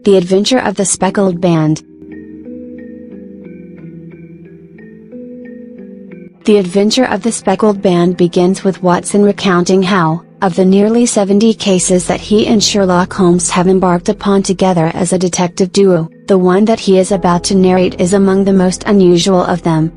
The Adventure of the Speckled Band. The Adventure of the Speckled Band begins with Watson recounting how, of the nearly 70 cases that he and Sherlock Holmes have embarked upon together as a detective duo, the one that he is about to narrate is among the most unusual of them.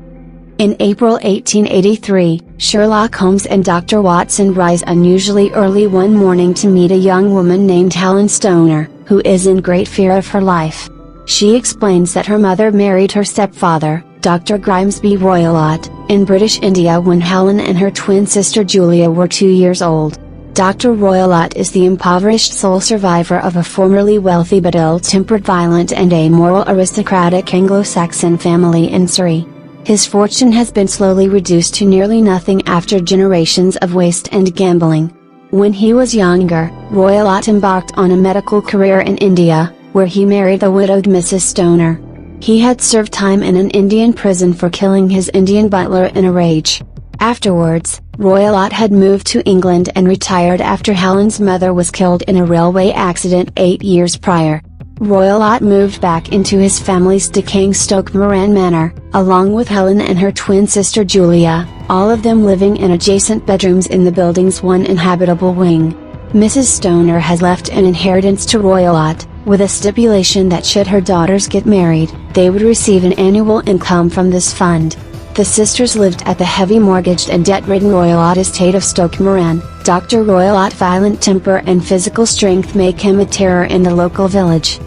In April 1883, Sherlock Holmes and Dr. Watson rise unusually early one morning to meet a young woman named Helen Stoner, who is in great fear of her life. She explains that her mother married her stepfather, Dr. Grimesby Roylott, in British India when Helen and her twin sister Julia were 2 years old. Dr. Roylott is the impoverished sole survivor of a formerly wealthy but ill-tempered, violent and amoral aristocratic Anglo-Saxon family in Surrey. His fortune has been slowly reduced to nearly nothing after generations of waste and gambling. When he was younger, Roylott embarked on a medical career in India, where he married the widowed Mrs. Stoner. He had served time in an Indian prison for killing his Indian butler in a rage. Afterwards, Roylott had moved to England and retired after Helen's mother was killed in a railway accident 8 years prior. Roylott moved back into his family's decaying Stoke Moran manor, along with Helen and her twin sister Julia, all of them living in adjacent bedrooms in the building's one inhabitable wing. Mrs. Stoner has left an inheritance to Roylott, with a stipulation that should her daughters get married, they would receive an annual income from this fund. The sisters lived at the heavy mortgaged and debt-ridden Roylott estate of Stoke Moran. Dr. Roylott's violent temper and physical strength make him a terror in the local village.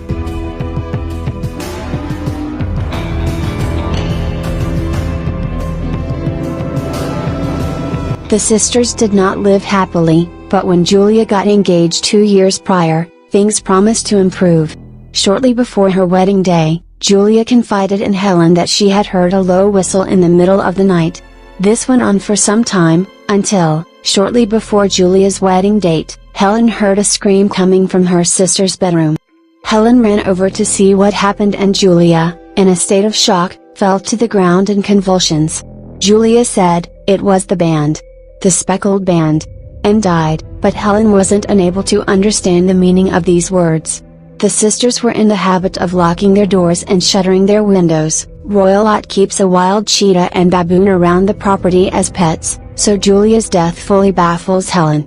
The sisters did not live happily, but when Julia got engaged 2 years prior, things promised to improve. Shortly before her wedding day, Julia confided in Helen that she had heard a low whistle in the middle of the night. This went on for some time, until, shortly before Julia's wedding date, Helen heard a scream coming from her sister's bedroom. Helen ran over to see what happened and Julia, in a state of shock, fell to the ground in convulsions. Julia said, "It was the band. The Speckled Band," and died, but Helen wasn't unable to understand the meaning of these words. The sisters were in the habit of locking their doors and shuttering their windows. Roylott keeps a wild cheetah and baboon around the property as pets, so Julia's death fully baffles Helen.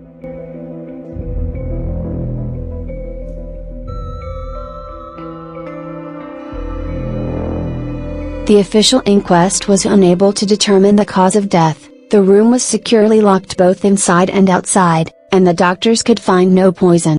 The official inquest was unable to determine the cause of death. The room was securely locked both inside and outside, and the doctors could find no poison.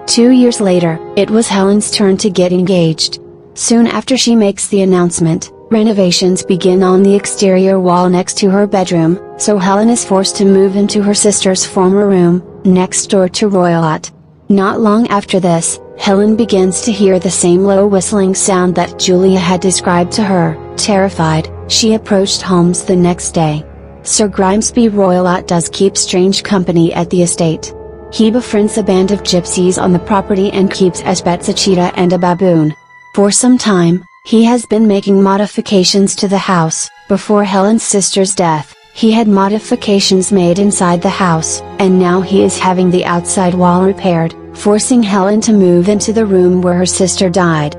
Two years later, it was Helen's turn to get engaged. Soon after she makes the announcement, renovations begin on the exterior wall next to her bedroom, so Helen is forced to move into her sister's former room, next door to Roylott. Not long after this, Helen begins to hear the same low whistling sound that Julia had described to her. Terrified, she approached Holmes the next day. Sir Grimesby Roylott does keep strange company at the estate. He befriends a band of gypsies on the property and keeps as pets a cheetah and a baboon. For some time, he has been making modifications to the house. Before Helen's sister's death, he had modifications made inside the house, and now he is having the outside wall repaired, forcing Helen to move into the room where her sister died.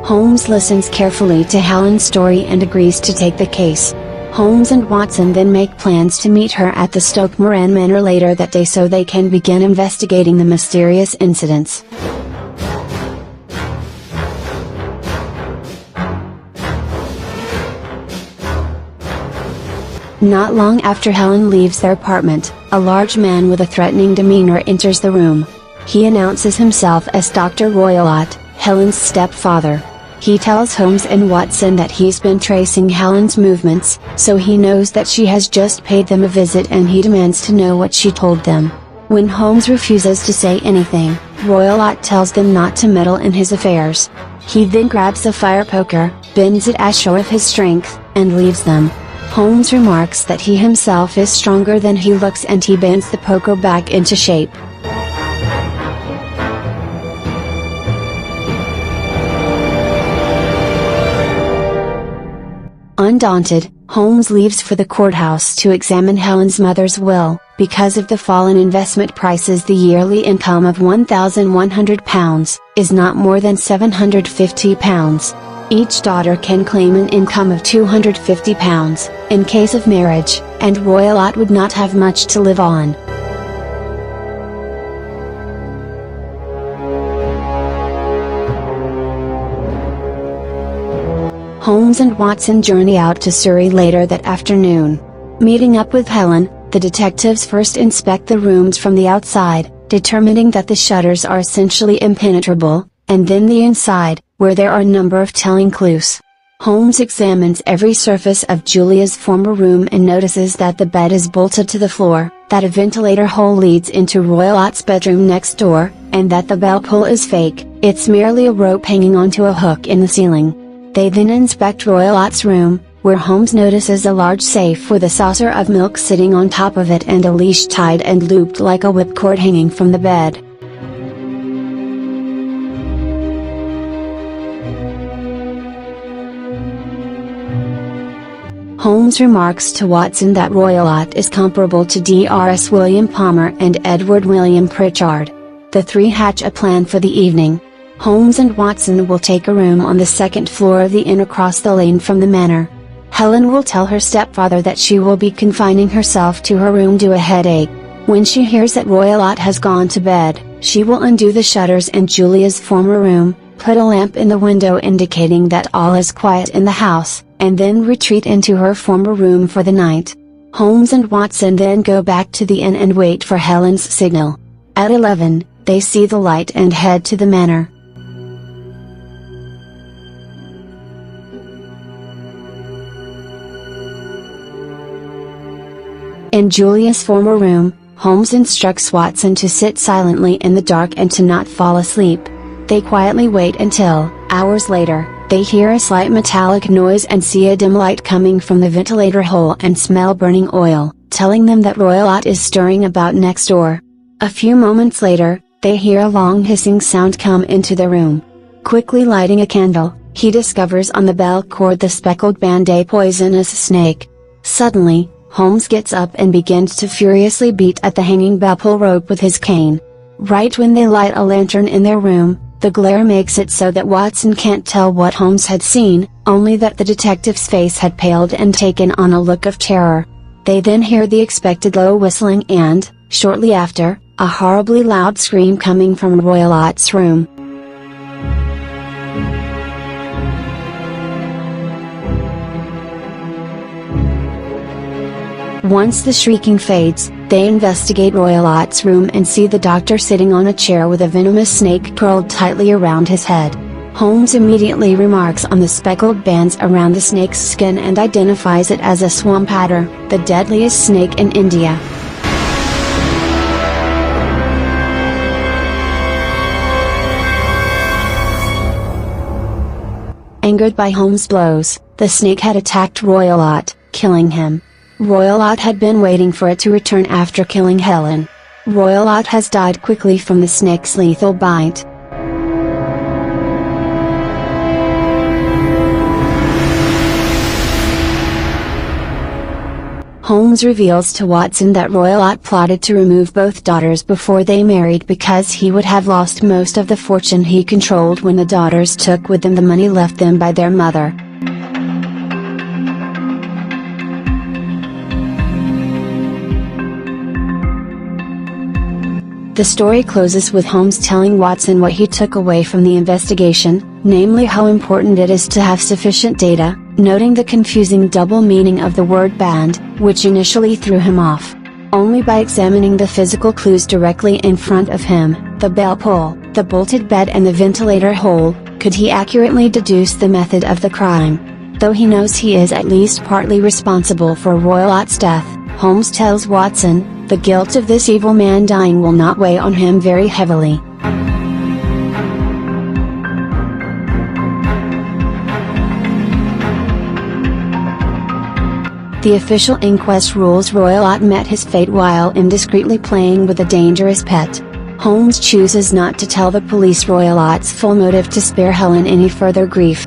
Holmes listens carefully to Helen's story and agrees to take the case. Holmes and Watson then make plans to meet her at the Stoke Moran Manor later that day so they can begin investigating the mysterious incidents. Not long after Helen leaves their apartment, a large man with a threatening demeanor enters the room. He announces himself as Dr. Roylott, Helen's stepfather. He tells Holmes and Watson that he's been tracing Helen's movements, so he knows that she has just paid them a visit and he demands to know what she told them. When Holmes refuses to say anything, Roylott tells them not to meddle in his affairs. He then grabs a fire poker, bends it as show of his strength, and leaves them. Holmes remarks that he himself is stronger than he looks and he bends the poker back into shape. Undaunted, Holmes leaves for the courthouse to examine Helen's mother's will. Because of the fallen investment prices, the yearly income of £1,100 is not more than £750. Each daughter can claim an income of £250 in case of marriage, and Roylott would not have much to live on. Holmes and Watson journey out to Surrey later that afternoon. Meeting up with Helen, the detectives first inspect the rooms from the outside, determining that the shutters are essentially impenetrable, and then the inside, where there are a number of telling clues. Holmes examines every surface of Julia's former room and notices that the bed is bolted to the floor, that a ventilator hole leads into Roylott's bedroom next door, and that the bell pull is fake. It's merely a rope hanging onto a hook in the ceiling. They then inspect Roylott's room, where Holmes notices a large safe with a saucer of milk sitting on top of it and a leash tied and looped like a whipcord hanging from the bed. Holmes remarks to Watson that Roylott is comparable to Drs. William Palmer and Edward William Pritchard. The three hatch a plan for the evening. Holmes and Watson will take a room on the second floor of the inn across the lane from the manor. Helen will tell her stepfather that she will be confining herself to her room due to a headache. When she hears that Roylott has gone to bed, she will undo the shutters in Julia's former room, put a lamp in the window indicating that all is quiet in the house, and then retreat into her former room for the night. Holmes and Watson then go back to the inn and wait for Helen's signal. At 11, they see the light and head to the manor. In Julia's former room, Holmes instructs Watson to sit silently in the dark and to not fall asleep. They quietly wait until, hours later, they hear a slight metallic noise and see a dim light coming from the ventilator hole and smell burning oil, telling them that Roylott is stirring about next door. A few moments later, they hear a long hissing sound come into the room. Quickly lighting a candle, he discovers on the bell cord the Speckled Band, a poisonous snake. Suddenly, Holmes gets up and begins to furiously beat at the hanging bell pull rope with his cane. Right when they light a lantern in their room, the glare makes it so that Watson can't tell what Holmes had seen, only that the detective's face had paled and taken on a look of terror. They then hear the expected low whistling and, shortly after, a horribly loud scream coming from Roylott's room. Once the shrieking fades, they investigate Roylott's room and see the doctor sitting on a chair with a venomous snake curled tightly around his head. Holmes immediately remarks on the speckled bands around the snake's skin and identifies it as a swamp adder, the deadliest snake in India. Angered by Holmes' blows, the snake had attacked Roylott, killing him. Roylott had been waiting for it to return after killing Helen. Roylott has died quickly from the snake's lethal bite. Holmes reveals to Watson that Roylott plotted to remove both daughters before they married because he would have lost most of the fortune he controlled when the daughters took with them the money left them by their mother. The story closes with Holmes telling Watson what he took away from the investigation, namely how important it is to have sufficient data, noting the confusing double meaning of the word band, which initially threw him off. Only by examining the physical clues directly in front of him, the bell pull, the bolted bed and the ventilator hole, could he accurately deduce the method of the crime. Though he knows he is at least partly responsible for Roylott's death, Holmes tells Watson, the guilt of this evil man dying will not weigh on him very heavily. The official inquest rules Roylott met his fate while indiscreetly playing with a dangerous pet. Holmes chooses not to tell the police Roylott's full motive to spare Helen any further grief.